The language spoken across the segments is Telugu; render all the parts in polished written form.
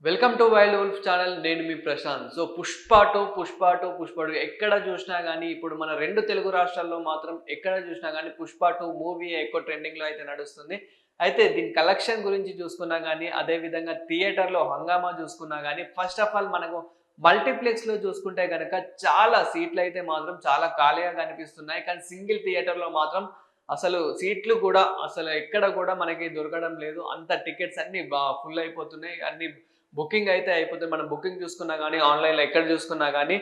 Welcome to wild wolf channel. నేను మీ ప్రశాంత్. సో పుష్ప 2 ఎక్కడ చూసినా గానీ ఇప్పుడు మన 2 తెలుగు రాష్ట్రాల్లో మాత్రం ఎక్కడ చూసినా గానీ పుష్ప 2 మూవీ ఎక్కువ ట్రెండింగ్‌లో అయితే నడుస్తుంది. అయితే దీని కలెక్షన్ గురించి చూసుకున్నా గానీ, అదే విధంగా థియేటర్‌లో హంగామా చూసుకున్నా గానీ, ఫస్ట్ ఆఫ్ ఆల్ మనకు మల్టీప్లెక్స్‌లో చూసుకుంటే గనక చాలా సీట్లయితే మాత్రం చాలా ఖాళీగా కనిపిస్తున్నాయి. కానీ సింగిల్ థియేటర్‌లో మాత్రం అసలు సీట్లు కూడా అసలు ఎక్కడ కూడా మనకి దొరకడం లేదు. అంత టికెట్స్ అన్నీ ఫుల్ అయిపోతున్నాయి. అన్నీ బుకింగ్ అయితే అయిపోతుంది. మనం బుకింగ్ చూసుకున్నా గానీ, ఆన్‌లైన్‌లో ఎక్కడ చూసుకున్నా గానీ,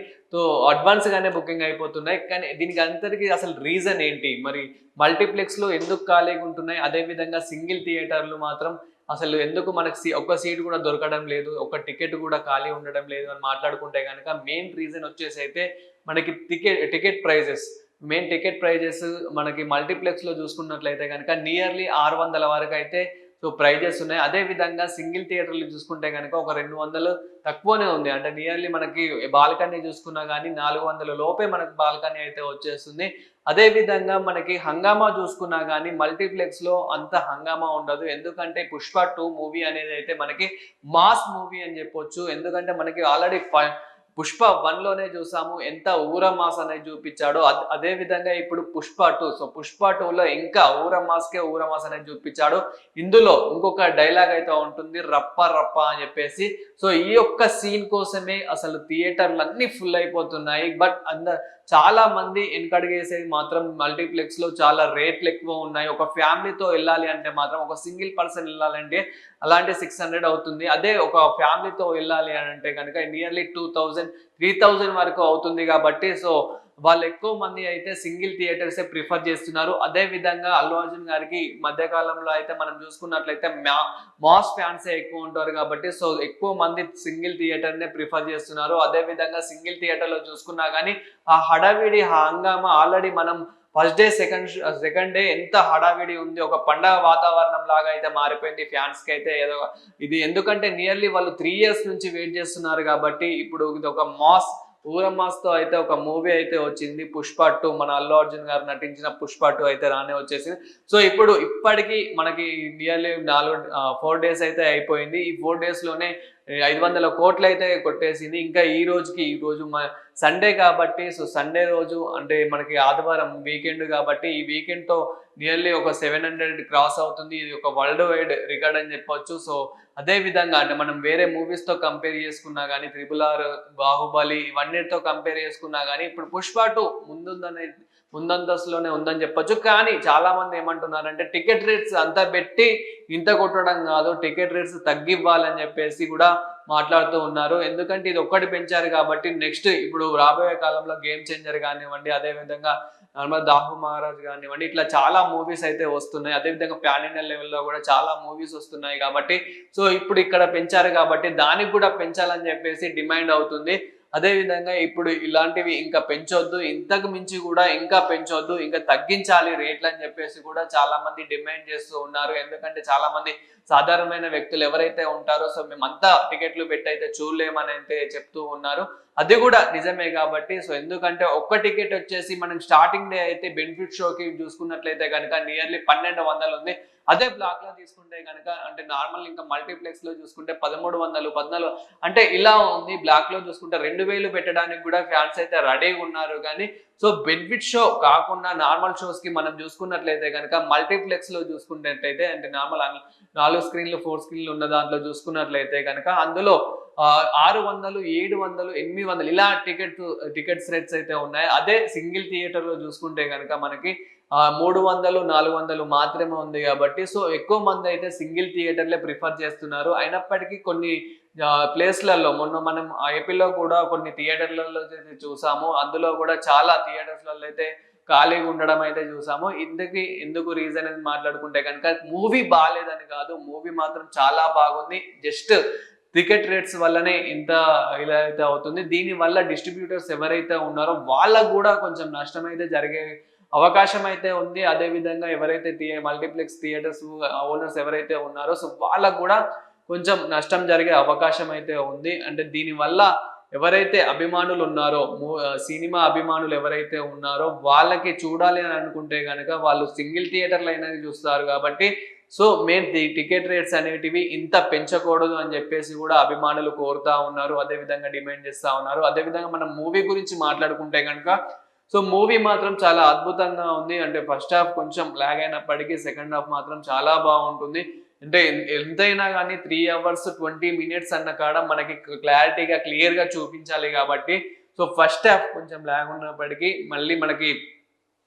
అడ్వాన్స్‌గానే బుకింగ్ అయిపోతున్నాయి. కానీ దీనికి అంతటికి అసలు రీజన్ ఏంటి? మరి మల్టీప్లెక్స్‌లో ఎందుకు ఖాళీగా ఉంటున్నాయి? అదే విధంగా సింగిల్ థియేటర్‌లు మాత్రం అసలు ఎందుకు మనకు ఒక్క సీట్ కూడా దొరకడం లేదు, ఒక్క టికెట్ కూడా ఖాళీ ఉండడం లేదు అని మాట్లాడుకుంటే గనక మెయిన్ రీజన్ వచ్చేసి అయితే మనకి ticket prices. Main ticket prices మనకి మల్టీప్లెక్స్‌లో చూసుకున్నట్లయితే గనక నియర్లీ 600 వరకైతే ప్రైజెస్ ఉన్నాయి. అదే విధంగా సింగిల్ థియేటర్‌లు చూసుకుంటే గనక ఒక 200 తక్కువనే ఉంది. అంటే నియర్లీ మనకి బాల్కనీ చూసుకున్నా గానీ 400 లోపే మనకు బాల్కనీ అయితే వచ్చేస్తుంది. అదే విధంగా మనకి హంగామా చూసుకున్నా గానీ మల్టీప్లెక్స్‌లో అంత హంగామా ఉండదు. ఎందుకంటే 'పుష్ప 2' మూవీ అనేదైతే మనకి మాస్ మూవీ అని చెప్పొచ్చు. ఎందుకంటే మనకి ఆల్రెడీ 'పుష్ప 1' చూసాము ఎంత ఊర మాస్ అనేది చూపించాడో. అదే విధంగా ఇప్పుడు 'పుష్ప 2'. సో 'పుష్ప 2'లో ఇంకా ఊర మాస్ అనేది చూపించాడు. ఇందులో ఇంకొక డైలాగ్ అయితే ఉంటుంది, రప్ప రప్ప అని చెప్పేసి. సో ఈ యొక్క సీన్ కోసమే అసలు థియేటర్లన్నీ ఫుల్ అయిపోతున్నాయి. బట్ చాలా మంది వెనకడుగేసేది మాత్రం మల్టీప్లెక్స్‌లో చాలా రేట్లు ఎక్కువ ఉన్నాయి. ఒక ఫ్యామిలీతో వెళ్ళాలి అంటే మాత్రం ఒక సింగిల్ పర్సన్ వెళ్ళాలంటే అలాంటి 600 అవుతుంది. అదే ఒక ఫ్యామిలీతో వెళ్ళాలి అని అంటే గనక నియర్లీ 2000, 3000 వరకు అవుతుంది కాబట్టి సో వాళ్ళు ఎక్కువ మంది అయితే సింగిల్ థియేటర్సే ప్రిఫర్ చేస్తున్నారు. అదే విధంగా అల్లు అర్జున్ గారికి మధ్య కాలంలో అయితే మనం చూసుకున్నట్లయితే మాస్ ఫ్యాన్సే ఎక్కువ ఉంటారు కాబట్టి సో ఎక్కువ మంది సింగిల్ థియేటర్‌నే ప్రిఫర్ చేస్తున్నారు. అదే విధంగా సింగిల్ థియేటర్‌లో చూసుకున్నా గానీ ఆ హడావిడి, ఆ హంగామా ఆల్రెడీ మనం ఫస్ట్ డే, సెకండ్ డే ఎంత హడావిడి ఉంది. ఒక పండగ వాతావరణం లాగా అయితే మారిపోయింది ఫ్యాన్స్‌కి అయితే ఏదో ఇది. ఎందుకంటే నియర్లీ వాళ్ళు 3 ఇయర్స్ నుంచి వెయిట్ చేస్తున్నారు కాబట్టి ఇప్పుడు ఇదొక మాస్‌తో అయితే ఒక మూవీ అయితే వచ్చింది. 'పుష్ప 2' మన అల్లు అర్జున్ గారు నటించిన 'పుష్ప 2' అయితే రానే వచ్చేసింది. సో ఇప్పటికి మనకి నియర్లీ 4 డేస్ అయితే అయిపోయింది. ఈ 4 డేస్‌లోనే 500 కోట్లయితే కొట్టేసింది. ఇంకా ఈ రోజు సండే కాబట్టి సో సండే రోజు అంటే మనకి ఆదివారం వీకెండ్ కాబట్టి ఈ వీకెండ్‌తో నియర్లీ ఒక 700 క్రాస్ అవుతుంది. ఇది ఒక వరల్డ్ వైడ్ రికార్డ్ అని చెప్పొచ్చు. సో అదే విధంగా అంటే మనం వేరే మూవీస్‌తో కంపేర్ చేసుకున్నా గానీ 'త్రిబుల్ ఆర్', 'బాహుబలి' ఇవన్నిటితో కంపేర్ చేసుకున్నా గానీ ఇప్పుడు 'పుష్ప 2' ముందంతస్తులోనే ఉందని చెప్పొచ్చు. కానీ చాలా మంది ఏమంటున్నారంటే టికెట్ రేట్స్ అంత పెట్టి ఇంత కొట్టడం కాదు, టికెట్ రేట్స్ తగ్గివ్వాలని చెప్పేసి కూడా మాట్లాడుతూ ఉన్నారు. ఎందుకంటే ఇది ఒక్కటి పెంచారు కాబట్టి నెక్స్ట్ ఇప్పుడు రాబోయే కాలంలో 'గేమ్ చేంజర్' కానివ్వండి, అదే విధంగా నార్మల్ 'దాహు మహారాజ్' కానివ్వండి, ఇట్లా చాలా మూవీస్ అయితే వస్తున్నాయి. అదే విధంగా పాన్ ఇండియా లెవెల్‌లో కూడా చాలా మూవీస్ వస్తున్నాయి కాబట్టి సో ఇప్పుడు ఇక్కడ పెంచారు కాబట్టి దానికి కూడా పెంచాలని చెప్పేసి డిమాండ్ అవుతుంది. అదే విధంగా ఇప్పుడు ఇలాంటివి ఇంకా పెంచొద్దు, ఇంతకు మించి కూడా ఇంకా పెంచొద్దు, ఇంకా తగ్గించాలి రేట్లు అని చెప్పేసి కూడా చాలా మంది డిమాండ్ చేస్తూ ఉన్నారు. ఎందుకంటే చాలా మంది సాధారణమైన వ్యక్తులు ఎవరైతే ఉంటారో సో మేమంతా టికెట్లు పెట్టి అయితే చూడలేమని అయితే చెప్తూ ఉన్నారు. అది కూడా నిజమే కాబట్టి సో ఎందుకంటే ఒక్క టికెట్ వచ్చేసి మనం స్టార్టింగ్ డే అయితే బెనిఫిట్ షోకి చూసుకున్నట్లయితే కనుక నియర్లీ 1200 ఉంది. అదే బ్లాక్ లో తీసుకుంటే కనుక అంటే నార్మల్ ఇంకా మల్టీప్లెక్స్ లో చూసుకుంటే 1300, 14 అంటే ఇలా ఉంది. బ్లాక్ లో చూసుకుంటే 2000 పెట్టడానికి కూడా ఫ్యాన్స్ అయితే రెడీగా ఉన్నారు. కానీ సో బెనిఫిట్ షో కాకుండా నార్మల్ షోస్ కి మనం చూసుకున్నట్లయితే కనుక మల్టీప్లెక్స్ లో చూసుకున్నట్లయితే అంటే నార్మల్ 4 స్క్రీన్లు 4 స్క్రీన్లు ఉన్న దాంట్లో చూసుకున్నట్లయితే కనుక అందులో 600, 700, 800 ఇలా టికెట్స్ రేట్స్ అయితే ఉన్నాయి. అదే సింగిల్ థియేటర్ లో చూసుకుంటే కనుక మనకి 300, 400 మాత్రమే ఉంది కాబట్టి సో ఎక్కువ మంది అయితే సింగిల్ థియేటర్లే ప్రిఫర్ చేస్తున్నారు. అయినప్పటికీ కొన్ని ప్లేస్లలో మొన్న మనం ఏపీలో కూడా కొన్ని థియేటర్లలో చూసాము. అందులో కూడా చాలా థియేటర్స్లలో అయితే ఖాళీగా ఉండడం అయితే చూసాము. ఎందుకు రీజన్ అని మాట్లాడుకుంటే కనుక మూవీ బాలేదని కాదు, మూవీ మాత్రం చాలా బాగుంది. జస్ట్ టికెట్ రేట్స్ వల్లనే ఇలా అయితే అవుతుంది. దీని వల్ల డిస్ట్రిబ్యూటర్స్ ఎవరైతే ఉన్నారో వాళ్ళకు కూడా కొంచెం నష్టం అయితే జరిగే అవకాశం అయితే ఉంది. అదే విధంగా ఎవరైతే మల్టీప్లెక్స్ థియేటర్స్ ఓనర్స్ ఎవరైతే ఉన్నారో సో వాళ్ళకు కూడా కొంచెం నష్టం జరిగే అవకాశం అయితే ఉంది. అంటే దీనివల్ల ఎవరైతే అభిమానులు ఉన్నారో సినిమా అభిమానులు ఎవరైతే ఉన్నారో వాళ్ళకి చూడాలి అని అనుకుంటే కనుక వాళ్ళు సింగిల్ థియేటర్లు అయినా చూస్తారు కాబట్టి సో మెయిన్ టికెట్ రేట్స్ అనేటివి ఇంత పెంచకూడదు అని చెప్పేసి కూడా అభిమానులు కోరుతా ఉన్నారు, అదేవిధంగా డిమాండ్ చేస్తా ఉన్నారు. అదేవిధంగా మనం మూవీ గురించి మాట్లాడుకుంటే కనుక సో మూవీ మాత్రం చాలా అద్భుతంగా ఉంది. అంటే ఫస్ట్ హాఫ్ కొంచెం లాగ్ అయినప్పటికీ సెకండ్ హాఫ్ మాత్రం చాలా బాగుంటుంది. అంటే ఎంతైనా కానీ 3 hours 20 minutes అన్న కాడ మనకి క్లారిటీగా క్లియర్గా చూపించాలి కాబట్టి సో ఫస్ట్ హాఫ్ కొంచెం లాగ్ ఉన్నప్పటికీ మళ్ళీ మనకి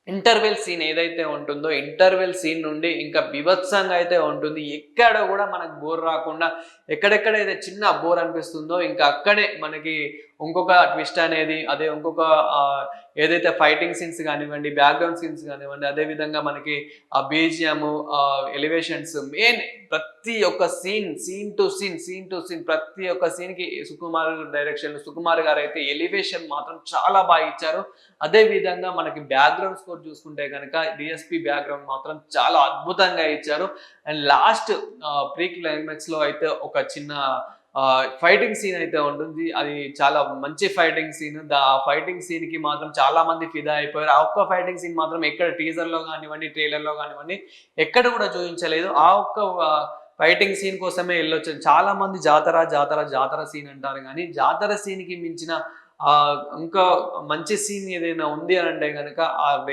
ఇంటర్వెల్ సీన్ ఏదైతే ఉంటుందో ఇంటర్వెల్ సీన్ నుండి ఇంకా బీభత్సంగా అయితే ఉంటుంది. ఎక్కడ కూడా మనకు బోర్ రాకుండా ఎక్కడెక్కడైతే చిన్న బోర్ అనిపిస్తుందో ఇంకా అక్కడే మనకి ఇంకొక ట్విస్ట్ అనేది అదే ఇంకొక ఏదైతే ఫైటింగ్ సీన్స్ కానివ్వండి, బ్యాక్గ్రౌండ్ సీన్స్ కానివ్వండి, అదేవిధంగా మనకి ఆ బీజిఎం, ఎలివేషన్స్, మెయిన్ ప్రతి ఒక్క సీన్ టు సీన్ ప్రతి ఒక్క సీన్కి సుకుమార్ గారు అయితే ఎలివేషన్ మాత్రం చాలా బాగా ఇచ్చారు. అదే విధంగా మనకి బ్యాక్గ్రౌండ్ స్కోర్ చూసుకుంటే కనుక డిఎస్పి బ్యాక్గ్రౌండ్ మాత్రం చాలా అద్భుతంగా ఇచ్చారు. అండ్ లాస్ట్ ప్రీ క్లైమాక్స్ లో అయితే ఒక చిన్న ఫైటింగ్ సీన్ అయితే ఉంటుంది. అది చాలా మంచి ఫైటింగ్ సీన్. ఆ ఫైటింగ్ సీన్ కి మాత్రం చాలా మంది ఫిదా అయిపోయారు. ఆ ఒక్క ఫైటింగ్ సీన్ మాత్రం ఎక్కడ టీజర్ లో కానివ్వండి, ట్రైలర్ లో కానివ్వండి ఎక్కడ కూడా చూపించలేదు. ఆ ఒక్క ఫైటింగ్ సీన్ కోసమే వెళ్ళొచ్చు. చాలా మంది జాతర సీన్ అంటారు, కానీ జాతర సీన్ కి మించిన ఇంకా మంచి సీన్ ఏదైనా ఉంది అని అంటే కనుక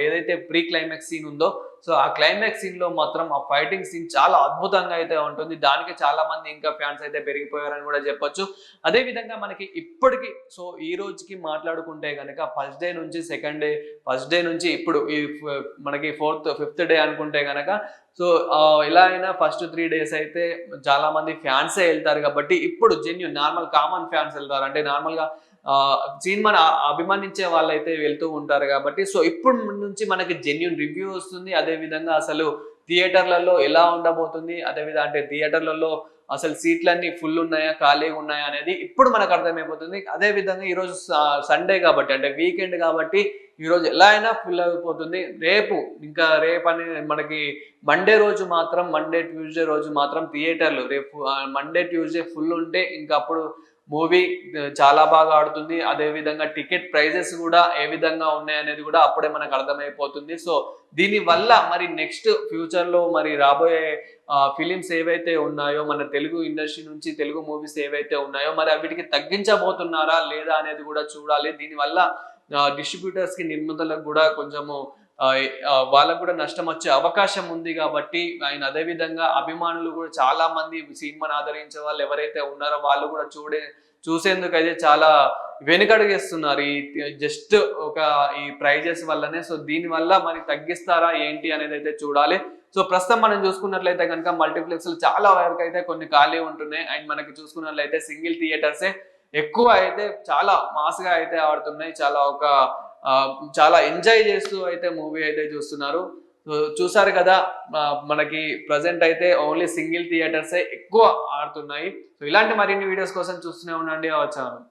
ఏదైతే ప్రీ క్లైమాక్స్ సీన్ ఉందో సో ఆ క్లైమాక్స్ సీన్ లో మాత్రం ఆ ఫైటింగ్ సీన్ చాలా అద్భుతంగా అయితే ఉంటుంది. దానికి చాలా మంది ఇంకా ఫ్యాన్స్ అయితే పెరిగిపోయారని కూడా చెప్పొచ్చు. అదే విధంగా మనకి ఇప్పటికి సో ఈ రోజుకి మాట్లాడుకుంటే కనుక ఫస్ట్ డే నుంచి సెకండ్ డే, ఫస్ట్ డే నుంచి ఇప్పుడు ఈ మనకి ఫిఫ్త్ డే అనుకుంటే కనుక సో ఎలా అయినా ఫస్ట్ 3 days అయితే చాలా మంది ఫ్యాన్సే వెళ్తారు కాబట్టి ఇప్పుడు జెన్యూన్ నార్మల్ కామన్ ఫ్యాన్స్ వెళ్తారు. అంటే నార్మల్ గా సినిమాని అభిమానించే వాళ్ళైతే వెళ్తూ ఉంటారు కాబట్టి సో ఇప్పుడు నుంచి మనకి జెన్యూన్ రివ్యూ వస్తుంది. అదే విధంగా అసలు థియేటర్లలో ఎలా ఉండబోతుంది, అదేవిధంగా అంటే థియేటర్లలో అసలు సీట్లన్నీ ఫుల్ ఉన్నాయా ఖాళీగా ఉన్నాయా అనేది ఇప్పుడు మనకు అర్థమైపోతుంది. అదే విధంగా ఈరోజు సండే కాబట్టి అంటే వీకెండ్ కాబట్టి ఈరోజు ఎలా అయినా ఫుల్ అయిపోతుంది. రేపు అని మనకి మండే ట్యూస్డే రోజు మాత్రం థియేటర్లు రేపు మండే ట్యూస్డే ఫుల్ ఉంటే ఇంకా అప్పుడు మూవీ చాలా బాగా ఆడుతుంది. అదే విధంగా టికెట్ ప్రైజెస్ కూడా ఏ విధంగా ఉన్నాయనేది కూడా అప్పుడే మనకు అర్థమైపోతుంది. సో దీని వల్ల మరి నెక్స్ట్ ఫ్యూచర్ లో మరి రాబోయే ఫిలిమ్స్ ఏవైతే ఉన్నాయో మన తెలుగు ఇండస్ట్రీ నుంచి తెలుగు మూవీస్ ఏవైతే ఉన్నాయో మరి వీటికి తగ్గించబోతున్నారా లేదా అనేది కూడా చూడాలి. దీనివల్ల డిస్ట్రిబ్యూటర్స్ కి నిర్మాతలకు కూడా కొంచెము వాళ్ళకు కూడా నష్టం వచ్చే అవకాశం ఉంది కాబట్టి ఆయన అదే విధంగా అభిమానులు కూడా చాలా మంది సినిమాని ఆదరించే వాళ్ళు ఎవరైతే ఉన్నారో వాళ్ళు కూడా చూసేందుకు అయితే చాలా వెనుకడుగేస్తున్నారు ఈ జస్ట్ ఈ ప్రైజెస్ వల్లనే. సో దీని వల్ల మరి తగ్గిస్తారా ఏంటి అనేది అయితే చూడాలి. సో ప్రస్తుతం మనం చూసుకున్నట్లయితే కనుక మల్టీప్లెక్స్ చాలా వరకు అయితే కొన్ని ఖాళీ ఉంటున్నాయి. అండ్ మనకి చూసుకున్నట్లయితే సింగిల్ థియేటర్సే ఎక్కువ అయితే చాలా మాస్గా అయితే ఆడుతున్నాయి. చాలా ఎంజాయ్ చేస్తూ అయితే మూవీ అయితే చూస్తున్నారు. చూసారు కదా, మనకి ప్రజెంట్ అయితే ఓన్లీ సింగిల్ థియేటర్సే ఎక్కువ ఆడుతున్నాయి. సో ఇలాంటి మరిన్ని వీడియోస్ కోసం చూస్తూనే ఉండండి అవర్ ఛానల్.